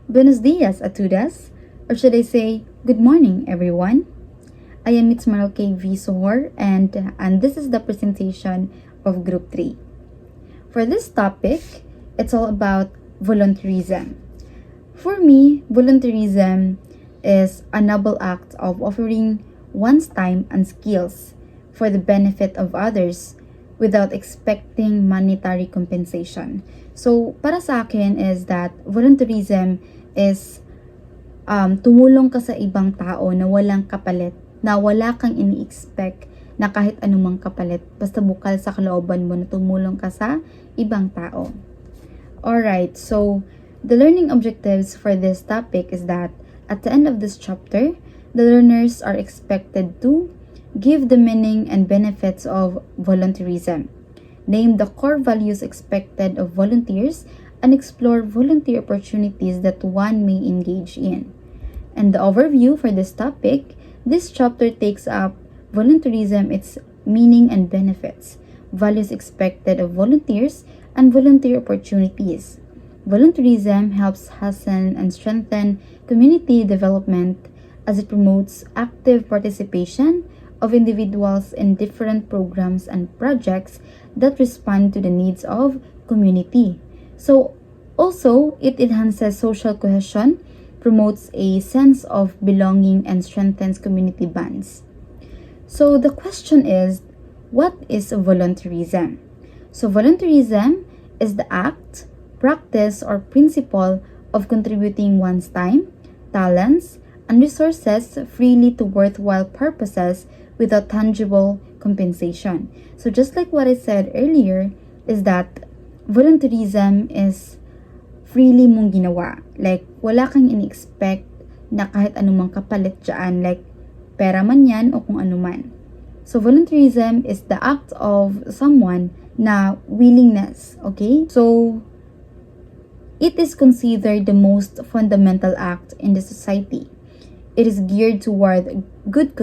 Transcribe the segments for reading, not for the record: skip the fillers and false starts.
Buenos dias a todas, or should I say, good morning everyone. I am Ms. Maroke V. Sohor and this is the presentation of Group 3. For this topic, it's all about volunteerism. For me, volunteerism is a noble act of offering one's time and skills for the benefit of others without expecting monetary compensation. So, para sa akin is that volunteerism is tumulong ka sa ibang tao na walang kapalit, na wala kang ini-expect na kahit anumang kapalit, basta bukal sa kalooban mo na tumulong ka sa ibang tao. Alright, so the learning objectives for this topic is that at the end of this chapter, the learners are expected to give the meaning and benefits of volunteerism, name the core values expected of volunteers, and explore volunteer opportunities that one may engage in. And the overview for this topic, this chapter takes up volunteerism, its meaning and benefits, values expected of volunteers, and volunteer opportunities. Volunteerism helps hasten and strengthen community development as it promotes active participation of individuals in different programs and projects that respond to the needs of community. So, also, it enhances social cohesion, promotes a sense of belonging, and strengthens community bonds. So, the question is, what is volunteerism? So, volunteerism is the act, practice, or principle of contributing one's time, talents, and resources freely to worthwhile purposes without tangible compensation. So, just like what I said earlier, is that volunteerism is freely mong ginawa. Like, wala kang in-expect na kahit anumang kapalit dyan, like, pera man yan o kung ano man. So, volunteerism is the act of someone na willingness, okay? So, it is considered the most fundamental act in the society. It is geared toward good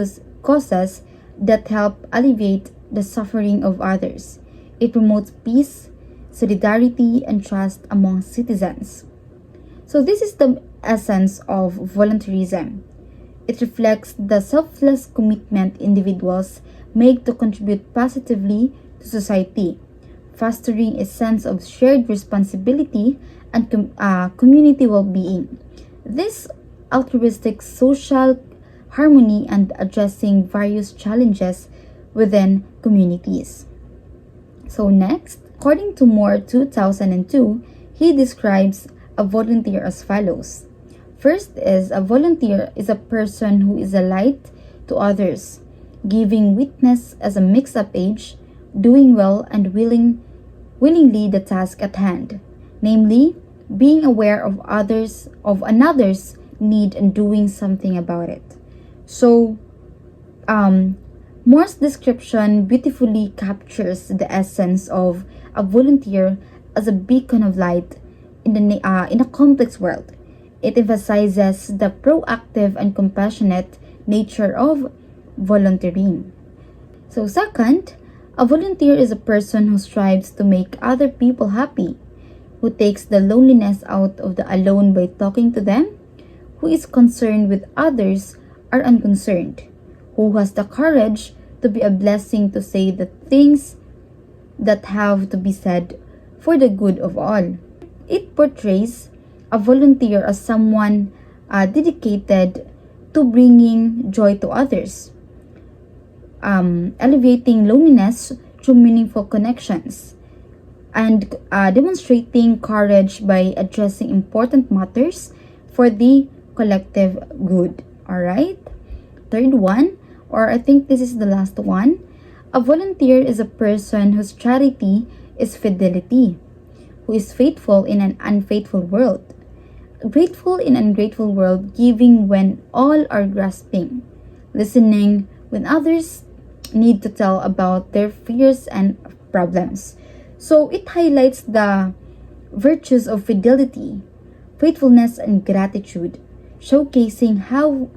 causes that help alleviate the suffering of others. It promotes peace, solidarity, and trust among citizens. So this is the essence of volunteerism. It reflects the selfless commitment individuals make to contribute positively to society, fostering a sense of shared responsibility and community well-being. This altruistic social harmony and addressing various challenges within communities. So next, according to Moore 2002, he describes a volunteer as follows. First is a volunteer is a person who is a light to others, giving witness as a mixed-up age, doing well and willingly the task at hand, namely being aware of another's need and doing something about it. So, Moore's description beautifully captures the essence of a volunteer as a beacon of light in a complex world. It emphasizes the proactive and compassionate nature of volunteering. So second, a volunteer is a person who strives to make other people happy, who takes the loneliness out of the alone by talking to them, who is concerned with others are unconcerned, who has the courage to be a blessing to say the things that have to be said for the good of all. It portrays a volunteer as someone dedicated to bringing joy to others, alleviating loneliness through meaningful connections, and demonstrating courage by addressing important matters for the collective good. Alright? Third one, or I think this is the last one, a volunteer is a person whose charity is fidelity, who is faithful in an unfaithful world, grateful in an ungrateful world, giving when all are grasping, listening when others need to tell about their fears and problems. So it highlights the virtues of fidelity, faithfulness, and gratitude, showcasing how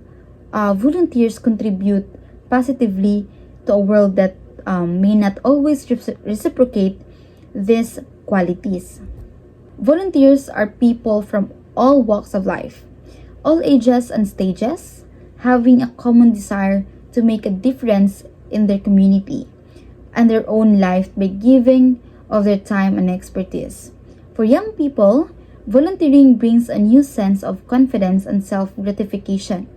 volunteers contribute positively to a world that may not always reciprocate these qualities. Volunteers are people from all walks of life, all ages and stages, having a common desire to make a difference in their community and their own life by giving of their time and expertise. For young people, volunteering brings a new sense of confidence and self-gratification.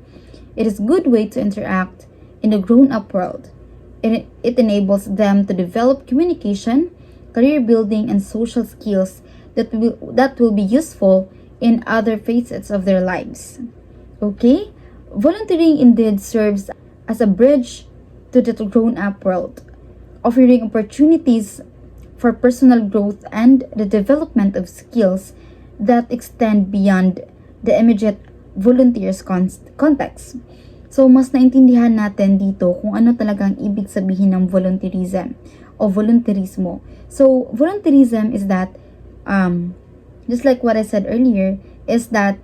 It is a good way to interact in the grown-up world. It enables them to develop communication, career building, and social skills that will be useful in other facets of their lives. Okay? Volunteering indeed serves as a bridge to the grown-up world, offering opportunities for personal growth and the development of skills that extend beyond the immediate volunteers context. So, mas naintindihan natin dito kung ano talagang ibig sabihin ng volunteerism o volunteerismo. So, volunteerism is that, just like what I said earlier, is that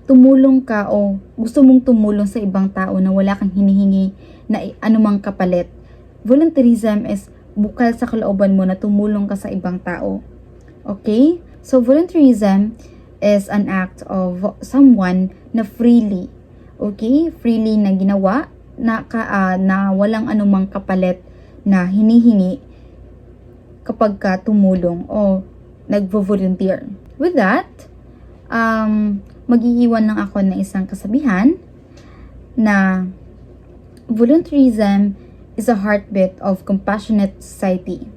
tumulong ka o gusto mong tumulong sa ibang tao na wala kang hinihingi na anumang kapalit. Volunteerism is bukal sa kalooban mo na tumulong ka sa ibang tao. Okay? So, volunteerism is an act of someone na freely na ginawa na walang anumang kapalit na hinihingi kapag ka tumulong o nagvo-volunteer. With that, mag-iiwan lang ako ng isang kasabihan na volunteerism is a heartbeat of compassionate society.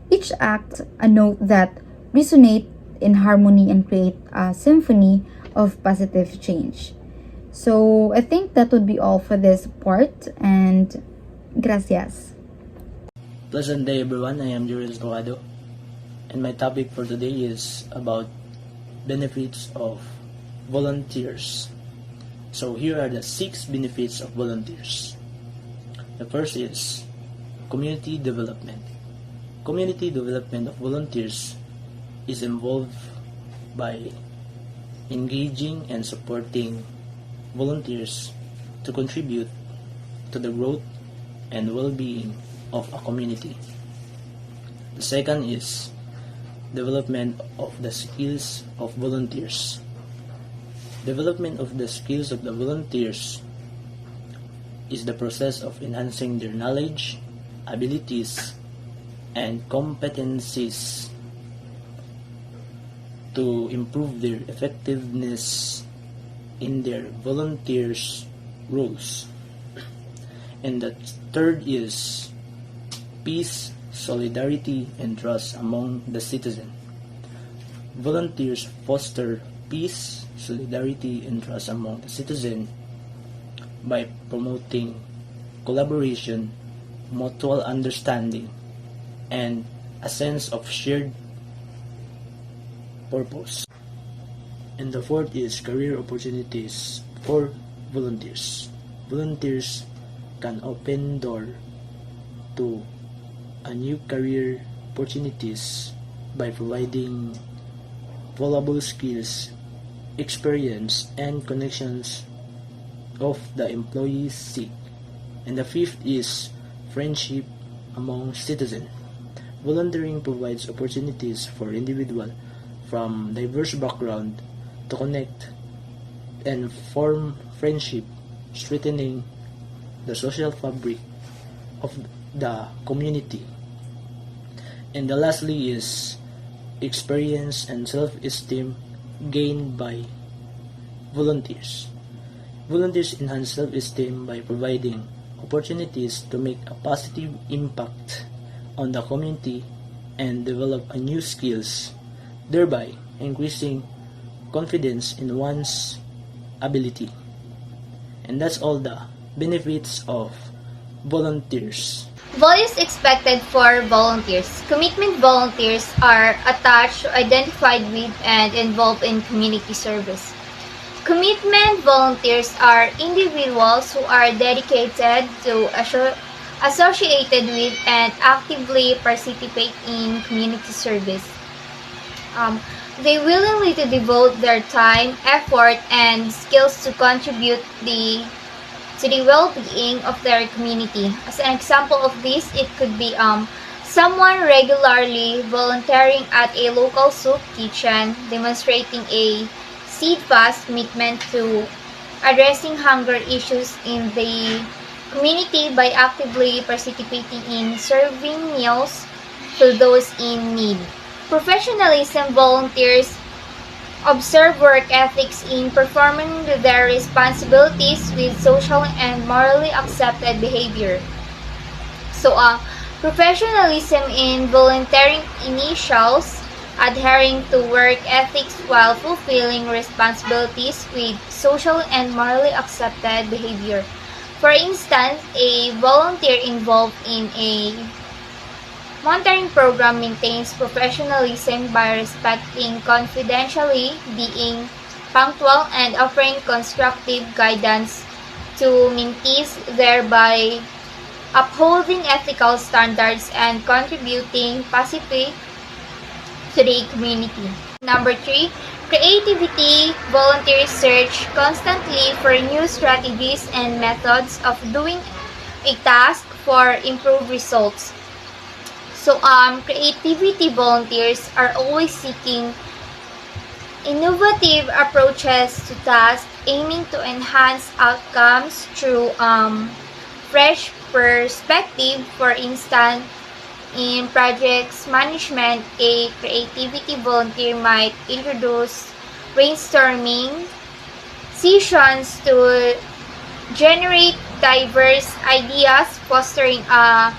Each act a note that resonate in harmony and create a symphony of positive change. So, I think that would be all for this part, and gracias. Pleasant day everyone, I am Jurel Escobedo, and my topic for today is about benefits of volunteers. So here are the 6 benefits of volunteers. The first is community development. Community development of volunteers is involved by engaging and supporting volunteers to contribute to the growth and well-being of a community. The second is development of the skills of volunteers. Development of the skills of the volunteers is the process of enhancing their knowledge, abilities, and competencies to improve their effectiveness in their volunteers roles. And the third is peace, solidarity, and trust among the citizen. Volunteers foster peace, solidarity, and trust among the citizen by promoting collaboration, mutual understanding, and a sense of shared purpose. And the fourth is career opportunities for volunteers. Volunteers can open door to a new career opportunities by providing valuable skills, experience, and connections of the employees seek. And the fifth is friendship among citizens. Volunteering provides opportunities for individuals from diverse backgrounds to connect and form friendship, strengthening the social fabric of the community. And the lastly is experience and self-esteem gained by volunteers. Volunteers enhance self-esteem by providing opportunities to make a positive impact on the community and develop a new skills, thereby increasing confidence in one's ability. And that's all the benefits of volunteers. Values expected for volunteers. Commitment volunteers are attached, identified with, and involved in community service. Commitment volunteers are individuals who are dedicated to, associated with, and actively participate in community service. They willingly to devote their time, effort, and skills to contribute to the well-being of their community. As an example of this, it could be Someone regularly volunteering at a local soup kitchen, demonstrating a steadfast commitment to addressing hunger issues in the community by actively participating in serving meals to those in need. Professionalism volunteers observe work ethics in performing their responsibilities with social and morally accepted behavior. So, professionalism in volunteering initials, adhering to work ethics while fulfilling responsibilities with social and morally accepted behavior. For instance, a volunteer involved in a monitoring program maintains professionalism by respecting confidentially, being punctual, and offering constructive guidance to mentees, thereby upholding ethical standards and contributing positively to the community. Number 3, creativity. Volunteers search constantly for new strategies and methods of doing a task for improved results. So, creativity volunteers are always seeking innovative approaches to tasks, aiming to enhance outcomes through fresh perspective. For instance, in projects management, a creativity volunteer might introduce brainstorming sessions to generate diverse ideas, fostering a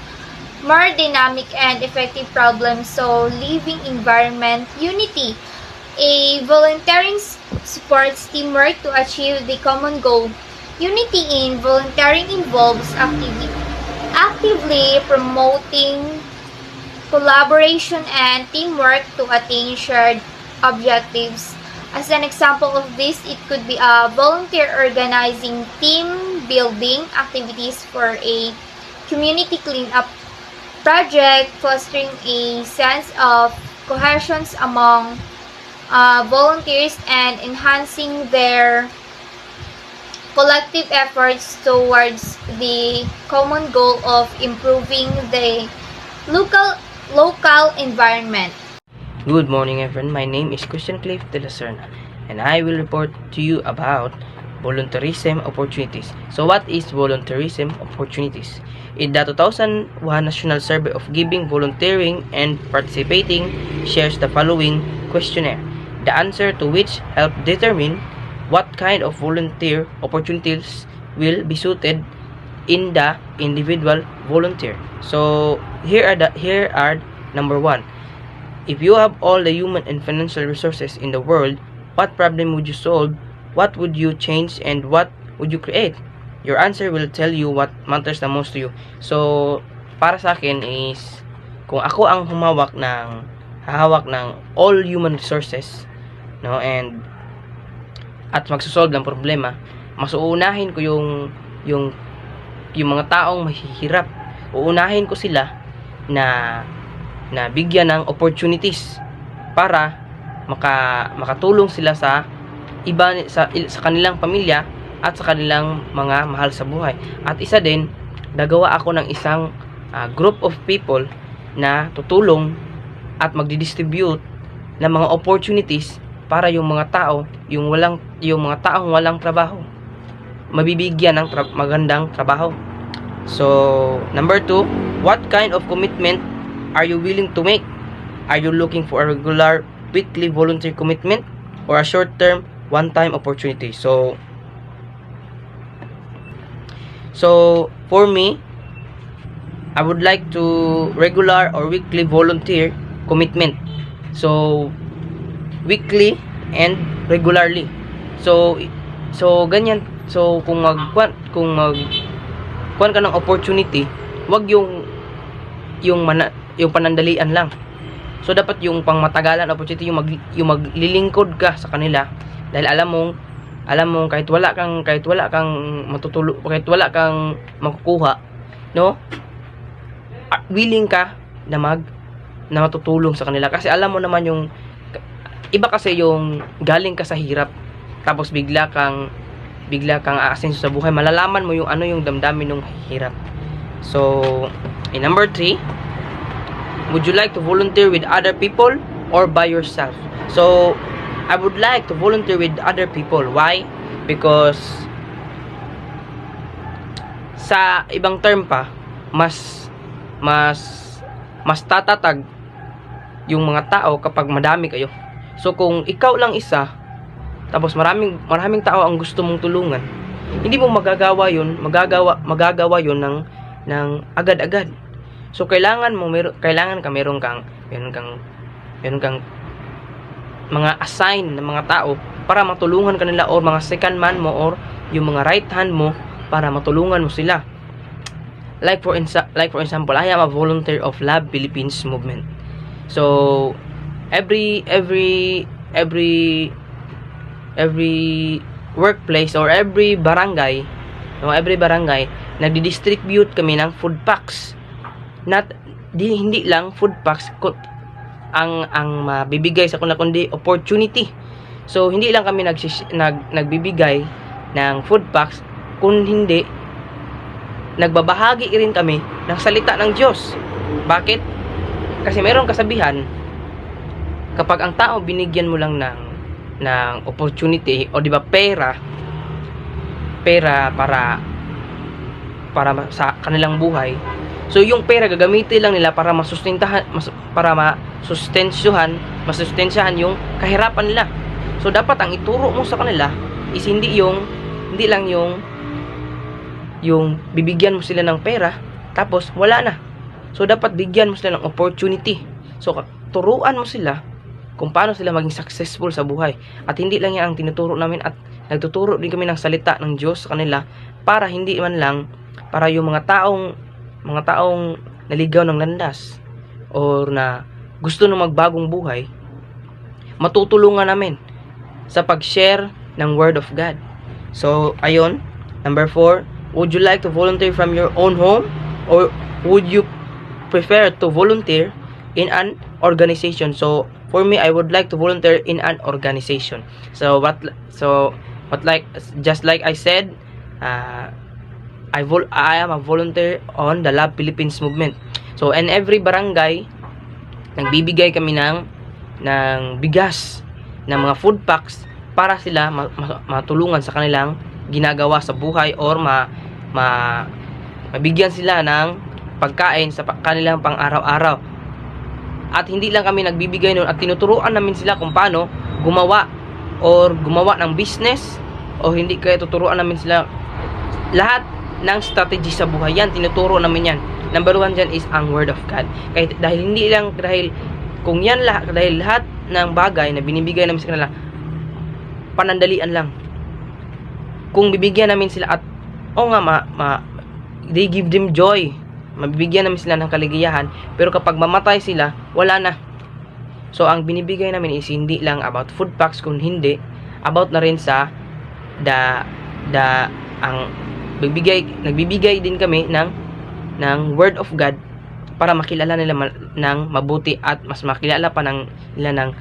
more dynamic and effective problem-solving environment. Unity. A volunteering supports teamwork to achieve the common goal. Unity in volunteering involves actively promoting collaboration and teamwork to attain shared objectives. As an example of this, it could be a volunteer organizing team building activities for a community cleanup project, fostering a sense of cohesion among volunteers and enhancing their collective efforts towards the common goal of improving the local environment. Good morning everyone, my name is Christian Cliff de la Serna and I will report to you about volunteerism opportunities. So what is volunteerism opportunities? In the 2001 National Survey of Giving, Volunteering, and Participating shares the following questionnaire, the answer to which help determine what kind of volunteer opportunities will be suited in the individual volunteer. So here are number 1. If you have all the human and financial resources in the world, what problem would you solve? What would you change and what would you create? Your answer will tell you what matters the most to you. So, para sa akin is, kung ako ang hahawak ng all human resources, no, at magsosolve ng problema, mas uunahin ko yung mga taong mahihirap. Uunahin ko sila na bigyan ng opportunities para makatulong sila sa kanilang pamilya at sa kanilang mga mahal sa buhay. At isa din, gagawa ako ng isang group of people na tutulong at magdi-distribute ng mga opportunities para yung mga taong walang trabaho mabibigyan ng magandang trabaho. So, number 2, what kind of commitment are you willing to make? Are you looking for a regular weekly volunteer commitment or a short-term one-time opportunity? So for me, I would like to regular or weekly volunteer commitment. So weekly and regularly. So ganyan. So kung magkuan ka ng opportunity, wag yung panandalian lang. So dapat yung pangmatagalan opportunity, yung maglilingkod ka sa kanila dahil alam mo kahit wala kang matutulog, kahit wala kang makukuha, no, willing ka na matutulong sa kanila kasi alam mo naman yung iba kasi yung galing ka sa hirap tapos bigla kang aasenso sa buhay, malalaman mo yung damdamin ng hirap. So in number 3, Would you like to volunteer with other people or by yourself? So, I would like to volunteer with other people. Why? Because sa ibang term pa, mas tatatag yung mga tao kapag madami kayo. So kung ikaw lang isa, tapos maraming tao ang gusto mong tulungan, hindi mo magagawa yun ng agad-agad. So kailangan meron kang mga assign na mga tao para matulungan kanila, or mga second man mo or yung mga right hand mo para matulungan mo sila. Like for example, I am a volunteer of Love Philippines movement. So every workplace or every barangay, nagdi-distribute kami ng food packs. Hindi lang food packs ang mabibigay sa kanila, kundi opportunity. So hindi lang kami nagbibigay ng food packs, kundi nagbabahagi rin kami ng salita ng Diyos. Bakit? Kasi mayroong kasabihan, kapag ang tao binigyan mo lang ng opportunity, o di ba pera para sa kanilang buhay, so yung pera gagamitin lang nila para masustensyahan yung kahirapan nila. So dapat ang ituro mo sa kanila is hindi lang yung bibigyan mo sila ng pera tapos wala na. So dapat bigyan mo sila ng opportunity. So turuan mo sila kung paano sila maging successful sa buhay. At hindi lang yan ang tinuturo namin, at nagtuturo din kami ng salita ng Diyos sa kanila, para hindi man lang para yung mga taong naligaw ng landas or na gusto ng magbagong buhay, matutulungan namin sa pag-share ng Word of God. So ayun, number 4, would you like to volunteer from your own home, or would you prefer to volunteer in an organization? So for me, I would like to volunteer in an organization. Just like I said, I am a volunteer on the Love Philippines movement. So in every barangay, nagbibigay kami ng bigas, ng mga food packs para sila matulungan sa kanilang ginagawa sa buhay, or mabigyan sila ng pagkain sa kanilang pang-araw-araw. At hindi lang kami nagbibigay noon, at tinuturuan namin sila kung paano gumawa ng business, o hindi, kaya tuturuan namin sila lahat ng strategy sa buhay. Yan, tinuturo namin yan. Number 1 dyan is ang Word of God. Dahil lahat ng bagay na binibigay namin sa kanila, panandalian lang. Kung bibigyan namin sila at they give them joy, mabibigyan namin sila ng kaligayahan, pero kapag mamatay sila, wala na. So ang binibigay namin is hindi lang about food packs, kung hindi about na rin sa nagbibigay din kami ng Word of God para makilala nila ng mabuti, at mas makilala pa nila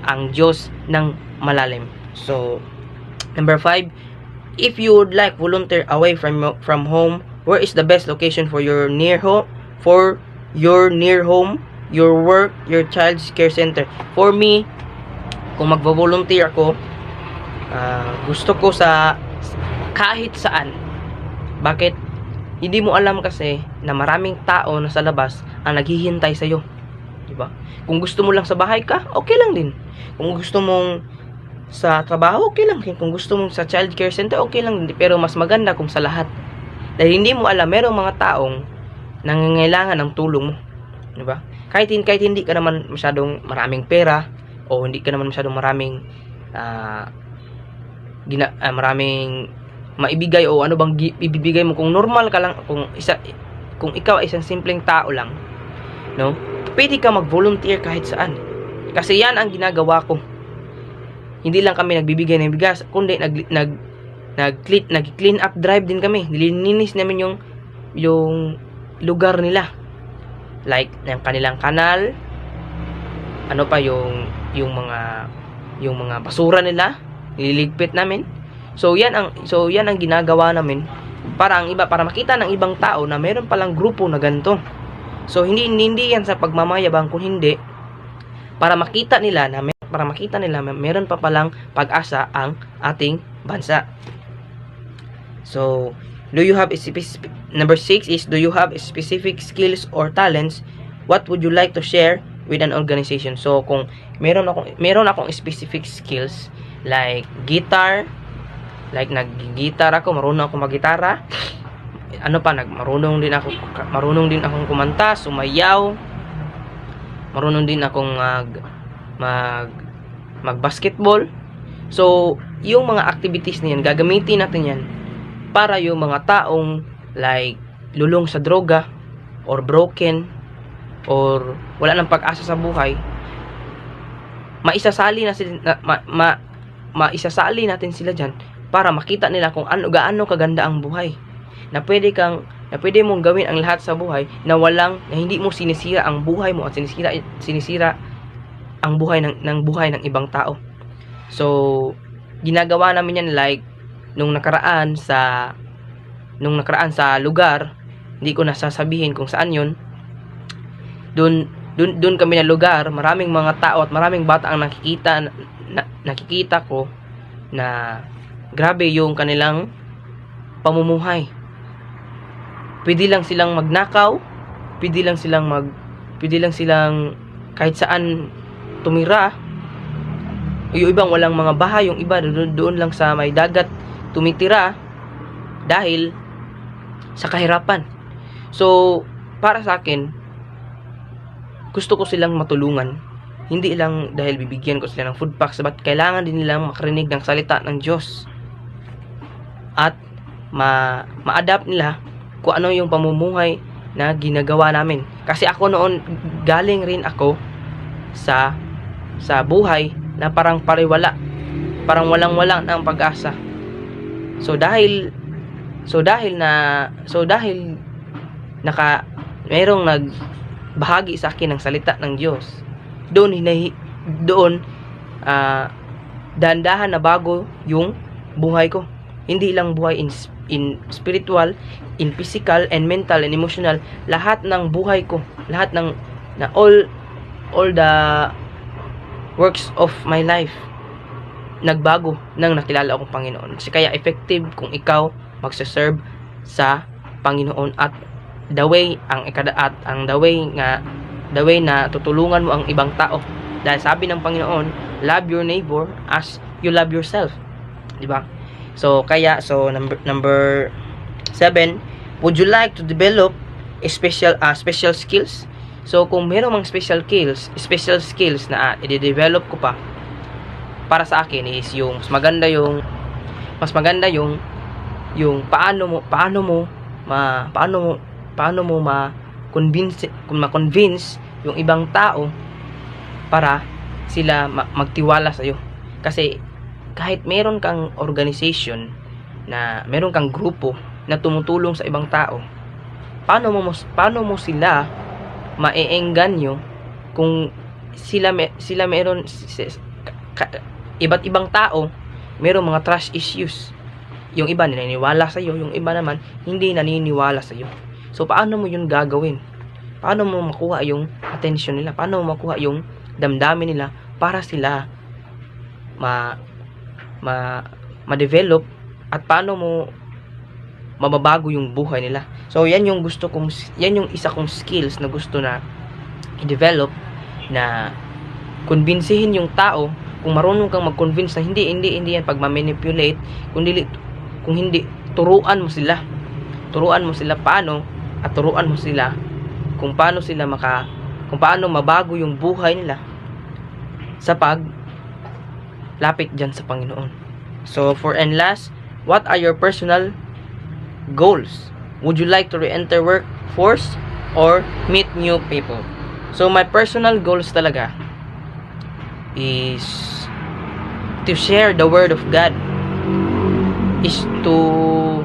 ang Diyos ng malalim. So number 5, if you would like volunteer away from home, where is the best location for your near home, your work, your child's care center? For me, kung magvo-volunteer ako, gusto ko sa kahit saan. Bakit? Hindi mo alam kasi na maraming tao na sa labas ang naghihintay sa iyo, di ba? Kung gusto mo lang sa bahay ka, okay lang din. Kung gusto mong sa trabaho, okay lang. Kung gusto mong sa child care center, okay lang. Pero mas maganda kung sa lahat. Dahil hindi mo alam, merong mga taong nangangailangan ng tulong mo. Diba? Kahit hindi ka naman masyadong maraming pera, o hindi ka naman masyadong maraming maibigay, o ano bang ibibigay mo. Kung normal ka lang, kung ikaw ay isang simpleng tao lang, no? Pwede ka mag-volunteer kahit saan. Kasi yan ang ginagawa ko. Hindi lang kami nagbibigay ng bigas, kundi nag-clean up drive din kami. Nililinis namin yung lugar nila. Like ng kanilang kanal, yung mga basura nila, nililigpit namin. So yan ang ginagawa namin para makita ng ibang tao na meron palang grupo na ganito. So hindi yan sa pagmamayabang, kung hindi para makita nila na meron pa palang pag-asa ang ating bansa. So, number 6 is, do you have specific skills or talents? What would you like to share with an organization? So, kung meron akong specific skills like guitar, like nag-guitar ako, marunong ako mag-gitara. Marunong din akong kumanta, sumayaw. Marunong din akong mag-basketball. So, yung mga activities na yan, gagamitin natin yan para yung mga taong like lulong sa droga or broken or wala nang pag-asa sa buhay, maisasali natin sila dyan para makita nila kung gaano kaganda ang buhay, na pwede mong gawin ang lahat sa buhay na hindi mo sinisira ang buhay mo at sinisira ang buhay ng ibang tao. So, ginagawa namin yan like nung nakaraan sa lugar, hindi ko nasasabihin kung saan yun. Doon kami na lugar, maraming mga tao at maraming bata ang nakikita ko na grabe yung kanilang pamumuhay. Pwede lang silang magnakaw, pwede lang silang kahit saan tumira. Yung ibang walang mga bahay, yung iba doon lang sa may dagat tumitira dahil sa kahirapan. So, para sa akin, gusto ko silang matulungan. Hindi lang dahil bibigyan ko sila ng food packs, but kailangan din nilang makarinig ng salita ng Diyos. At ma-adapt nila kung ano yung pamumuhay na ginagawa namin. Kasi ako noon, galing rin ako sa buhay na parang pariwala. Parang walang-wala ng pag-asa. So dahil merong nagbahagi sa akin ng salita ng Diyos, dahan-dahan na bago yung buhay ko. Hindi lang buhay in spiritual, in physical and mental and emotional. Lahat ng buhay ko, all the works of my life nagbago nang nakilala akong Panginoon. Kasi kaya effective kung ikaw magse-serve sa Panginoon at the way na tutulungan mo ang ibang tao. Dahil sabi ng Panginoon, love your neighbor as you love yourself. Di ba? So number 7, would you like to develop special skills? So kung meron mga special skills na i-develop ko pa, para sa akin is yung mas maganda yung paano mo ma-convince yung ibang tao para sila magtiwala sa iyo. Kasi kahit meron kang organization, na meron kang grupo na tumutulong sa ibang tao, paano mo sila maeengganyo kung sila meron iba't ibang tao, merong mga trust issues. Yung iba naniniwala sa iyo, yung iba naman hindi naniniwala sa iyo. So paano mo yun gagawin? Paano mo makuha yung attention nila? Paano mo makuha yung damdamin nila para sila ma-develop, at paano mo mababago yung buhay nila? So yan yung isa kong skills na gusto na i-develop, na kumbinsihin yung tao. Kung marunong kang mag-convince na hindi yan pagma-manipulate, kung hindi turuan mo sila paano, at turuan mo sila kung paano mabago yung buhay nila sa paglapit dyan sa Panginoon. So last, what are your personal goals? Would you like to re-enter workforce or meet new people? So my personal goals talaga is to share the word of God, is to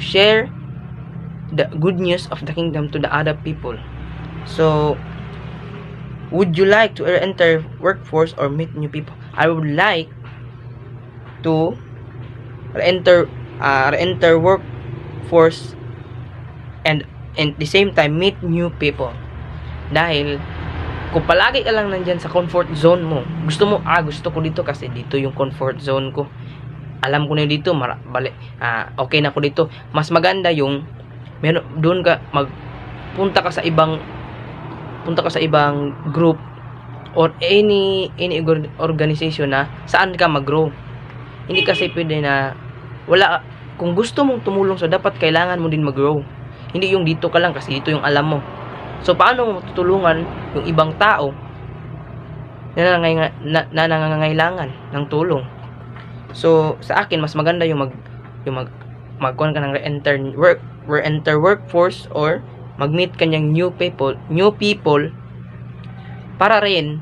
share the good news of the kingdom to the other people. So would you like to enter workforce or meet new people? I would like to enter workforce and and at the same time meet new people. Dahil kung palagi ka lang nandyan sa comfort zone mo, gusto ko dito kasi dito yung comfort zone ko, alam ko na dito, okay na ako dito. Mas maganda yung doon ka punta ka sa ibang group or any organization na saan ka mag-grow. Hindi kasi pwede na kung gusto mong tumulong, so dapat kailangan mo din mag-grow. Hindi yung dito ka lang kasi dito yung alam mo. So paano mo tutulungan yung ibang tao na nangangailangan ng tulong? So sa akin mas maganda yung magkuhan ka ng enter workforce or mag-meet kanyang new people para rin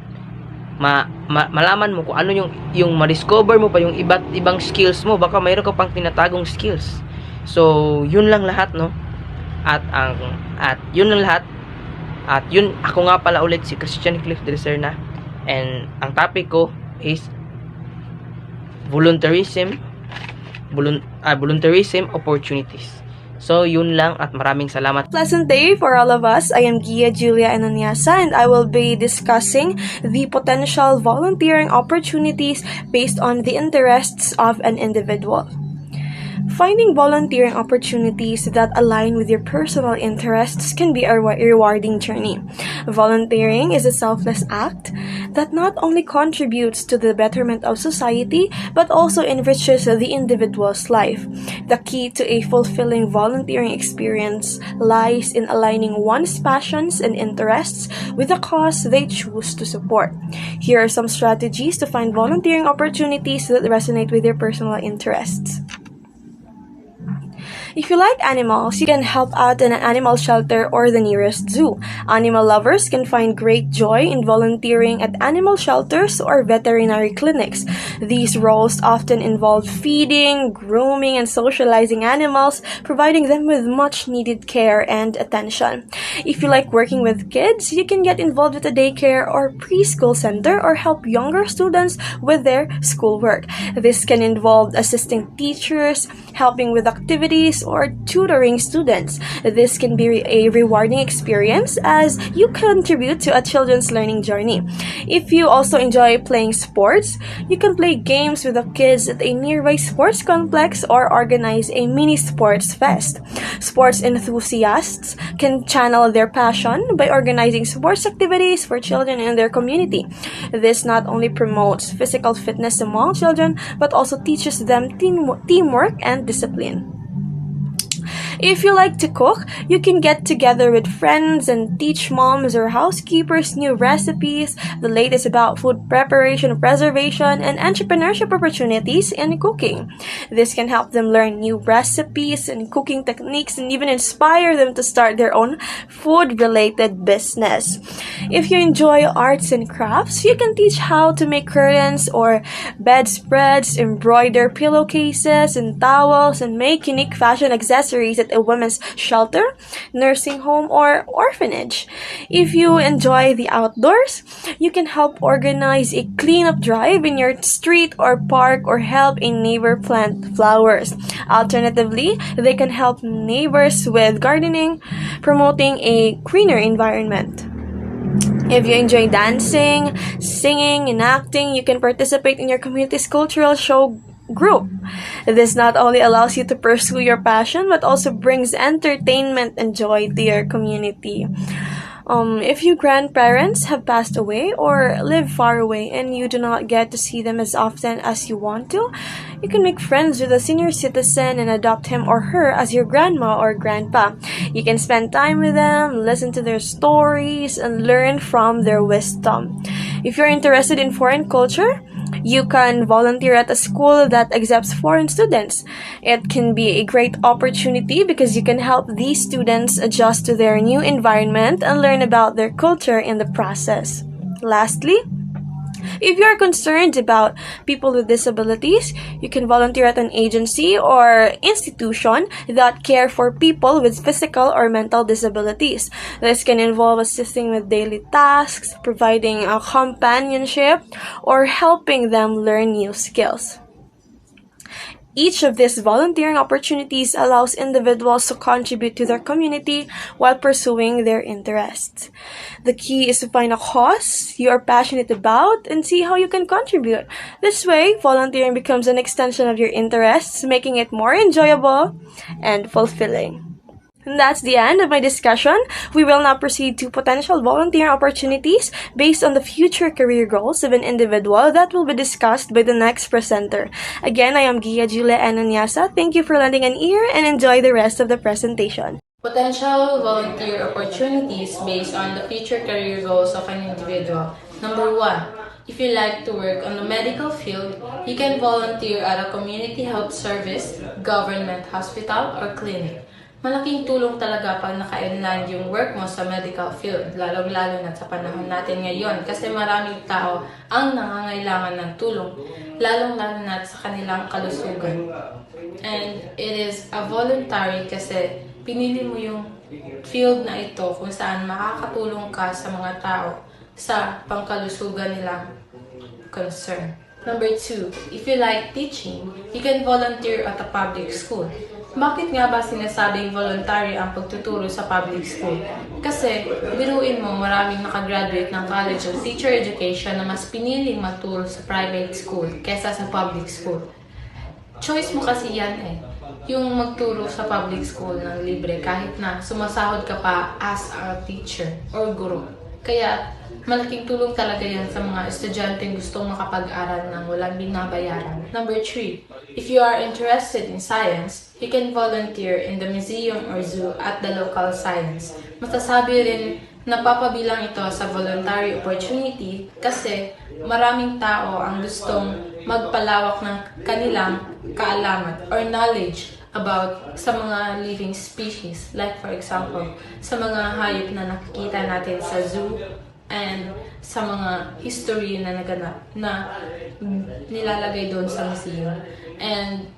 malaman mo kung ano yung ma-discover mo pa yung iba't ibang skills mo. Baka mayroon ka pang tinatagong skills. So yun lang lahat, no? At yun lang lahat. At yun, ako nga pala ulit si Christian Cliff de la Serna, and ang topic ko is volunteerism opportunities. So yun lang at maraming salamat. Pleasant day for all of us. I am Gia Julia Ananiasa, and I will be discussing the potential volunteering opportunities based on the interests of an individual. Finding volunteering opportunities that align with your personal interests can be a rewarding journey. Volunteering is a selfless act that not only contributes to the betterment of society, but also enriches the individual's life. The key to a fulfilling volunteering experience lies in aligning one's passions and interests with the cause they choose to support. Here are some strategies to find volunteering opportunities that resonate with your personal interests. If you like animals, you can help out in an animal shelter or the nearest zoo. Animal lovers can find great joy in volunteering at animal shelters or veterinary clinics. These roles often involve feeding, grooming, and socializing animals, providing them with much needed care and attention. If you like working with kids, you can get involved with a daycare or preschool center or help younger students with their schoolwork. This can involve assisting teachers, helping with activities, or tutoring students. This can be a rewarding experience as you contribute to a children's learning journey. If you also enjoy playing sports, you can play games with the kids at a nearby sports complex or organize a mini sports fest. Sports enthusiasts can channel their passion by organizing sports activities for children in their community. This not only promotes physical fitness among children, but also teaches them teamwork and discipline. If you like to cook, you can get together with friends and teach moms or housekeepers new recipes, the latest about food preparation, preservation, and entrepreneurship opportunities in cooking. This can help them learn new recipes and cooking techniques and even inspire them to start their own food-related business. If you enjoy arts and crafts, you can teach how to make curtains or bedspreads, embroider pillowcases and towels, and make unique fashion accessories at a women's shelter, nursing home, or orphanage. If you enjoy the outdoors, you can help organize a cleanup drive in your street or park or help a neighbor plant flowers. Alternatively, they can help neighbors with gardening, promoting a greener environment. If you enjoy dancing, singing, and acting, you can participate in your community's cultural show group. This not only allows you to pursue your passion, but also brings entertainment and joy to your community. If your grandparents have passed away or live far away and you do not get to see them as often as you want to, you can make friends with a senior citizen and adopt him or her as your grandma or grandpa. You can spend time with them, listen to their stories, and learn from their wisdom. If you're interested in foreign culture, you can volunteer at a school that accepts foreign students. It can be a great opportunity because you can help these students adjust to their new environment and learn about their culture in the process. Lastly, if you are concerned about people with disabilities, you can volunteer at an agency or institution that care for people with physical or mental disabilities. This can involve assisting with daily tasks, providing a companionship, or helping them learn new skills. Each of these volunteering opportunities allows individuals to contribute to their community while pursuing their interests. The key is to find a cause you are passionate about and see how you can contribute. This way, volunteering becomes an extension of your interests, making it more enjoyable and fulfilling. And that's the end of my discussion. We will now proceed to potential volunteering opportunities based on the future career goals of an individual that will be discussed by the next presenter. Again, I am Gia Julia Ananyasa. Thank you for lending an ear and enjoy the rest of the presentation. Potential volunteer opportunities based on the future career goals of an individual. Number 1. If you like to work on the medical field, you can volunteer at a community health service, government hospital, or clinic. Malaking tulong talaga pag naka-inline yung work mo sa medical field, lalong-lalo na sa panahon natin ngayon kasi maraming tao ang nangangailangan ng tulong, lalong-lalo na sa kanilang kalusugan. And it is a voluntary kasi pinili mo yung field na ito kung saan makakatulong ka sa mga tao sa pangkalusugan nilang concern. Number 2, if you like teaching, you can volunteer at a public school. Bakit nga ba sinasabing voluntary ang pagtuturo sa public school? Kasi, biruin mo maraming nakagraduate ng College of Teacher Education na mas piniling magturo sa private school kesa sa public school. Choice mo kasi yan eh. Yung magturo sa public school ng libre kahit na sumasahod ka pa as a teacher or guro. Kaya, malaking tulong talaga yan sa mga estudyanteng gustong makapag-aral ng walang binabayaran. Number 3, if you are interested in science, you can volunteer in the museum or zoo at the local science. Masasabi rin na papabilang ito sa voluntary opportunity kasi maraming tao ang gustong magpalawak ng kanilang kaalaman or knowledge about sa mga living species. Like for example, sa mga hayop na nakikita natin sa zoo and sa mga history na naganap na nilalagay doon sa museum. And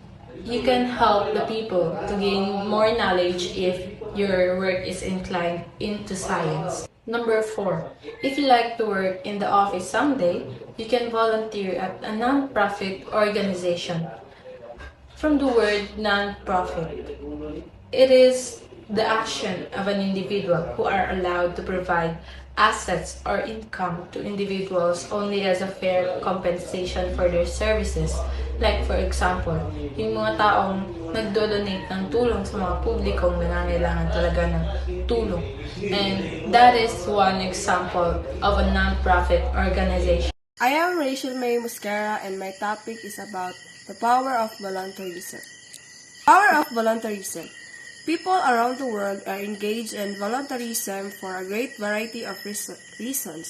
you can help the people to gain more knowledge if your work is inclined into science. Number 4, if you like to work in the office someday, you can volunteer at a non-profit organization. From the word non-profit, it is the action of an individual who are allowed to provide assets or income to individuals only as a fair compensation for their services. Like for example, yung mga taong nagdo-donate ng tulong sa mga publikong nangangailangan talaga ng tulong. And that is one example of a non-profit organization. I am Rachel May Muscara and my topic is about the power of volunteerism. Power of volunteerism. People around the world are engaged in volunteerism for a great variety of reasons.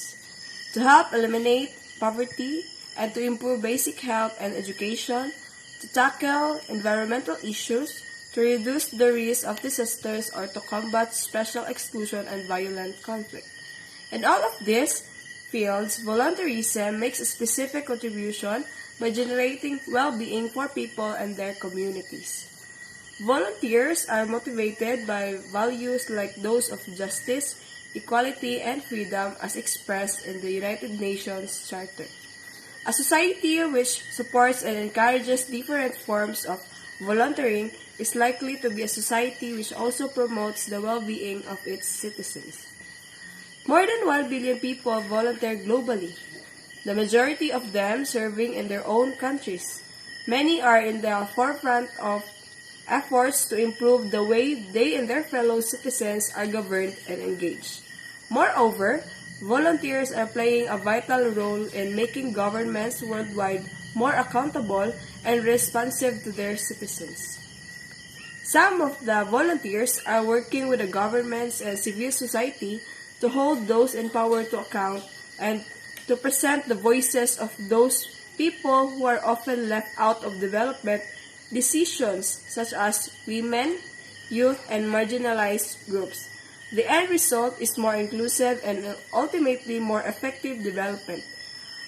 To help eliminate poverty and to improve basic health and education, to tackle environmental issues, to reduce the risk of disasters or to combat special exclusion and violent conflict. In all of these fields, volunteerism makes a specific contribution by generating well-being for people and their communities. Volunteers are motivated by values like those of justice, equality, and freedom as expressed in the United Nations Charter. A society which supports and encourages different forms of volunteering is likely to be a society which also promotes the well-being of its citizens. More than 1 billion people volunteer globally, the majority of them serving in their own countries. Many are in the forefront of efforts to improve the way they and their fellow citizens are governed and engaged. Moreover, volunteers are playing a vital role in making governments worldwide more accountable and responsive to their citizens. Some of the volunteers are working with the governments and civil society to hold those in power to account and to present the voices of those people who are often left out of development decisions such as women, youth, and marginalized groups. The end result is more inclusive and ultimately more effective development.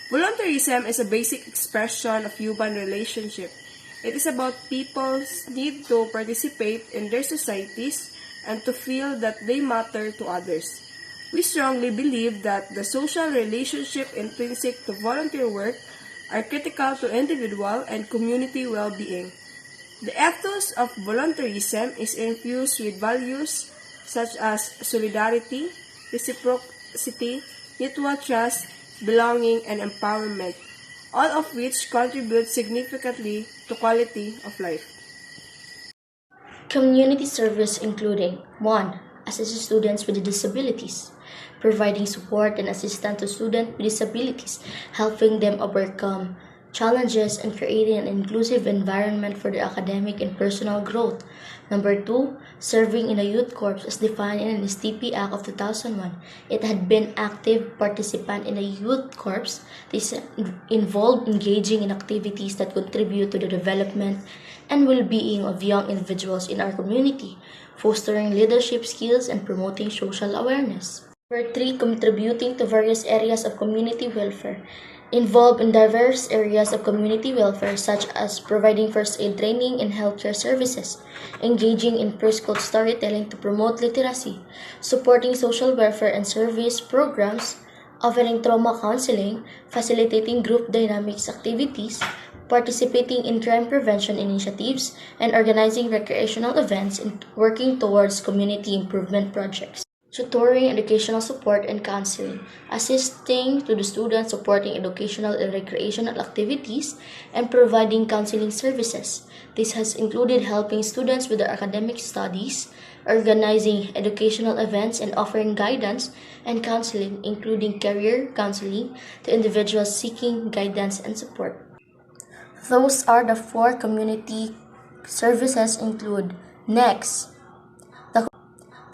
Volunteerism is a basic expression of human relationship. It is about people's need to participate in their societies and to feel that they matter to others. We strongly believe that the social relationship intrinsic to volunteer work are critical to individual and community well-being. The ethos of volunteerism is infused with values such as solidarity, reciprocity, mutual trust, belonging, and empowerment, all of which contribute significantly to quality of life. Community service including 1. Assist students with disabilities, providing support and assistance to students with disabilities, helping them overcome challenges and creating an inclusive environment for their academic and personal growth. Number 2, serving in a youth corps as defined in the NSTP Act of 2001. It had been active participant in a youth corps. This involved engaging in activities that contribute to the development and well-being of young individuals in our community, fostering leadership skills and promoting social awareness. Number 3, contributing to various areas of community welfare. Involved in diverse areas of community welfare such as providing first aid training and healthcare services, engaging in preschool storytelling to promote literacy, supporting social welfare and service programs, offering trauma counseling, facilitating group dynamics activities, participating in crime prevention initiatives, and organizing recreational events and working towards community improvement projects. Tutoring, educational support, and counseling, assisting to the students, supporting educational and recreational activities, and providing counseling services. This has included helping students with their academic studies, organizing educational events, and offering guidance and counseling, including career counseling to individuals seeking guidance and support. Those are the 4 community services include. Next, the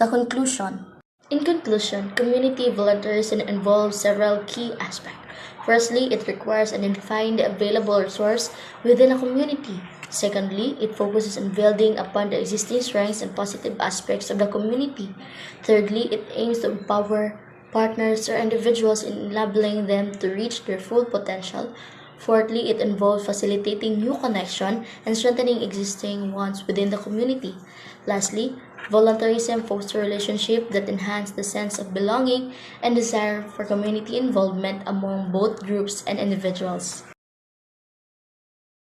conclusion. In conclusion, community volunteerism involves several key aspects. Firstly, it requires identifying the available resource within a community. Secondly, it focuses on building upon the existing strengths and positive aspects of the community. Thirdly, it aims to empower partners or individuals in enabling them to reach their full potential. Fourthly, it involves facilitating new connection and strengthening existing ones within the community. Lastly, volunteerism fosters relationships that enhance the sense of belonging and desire for community involvement among both groups and individuals.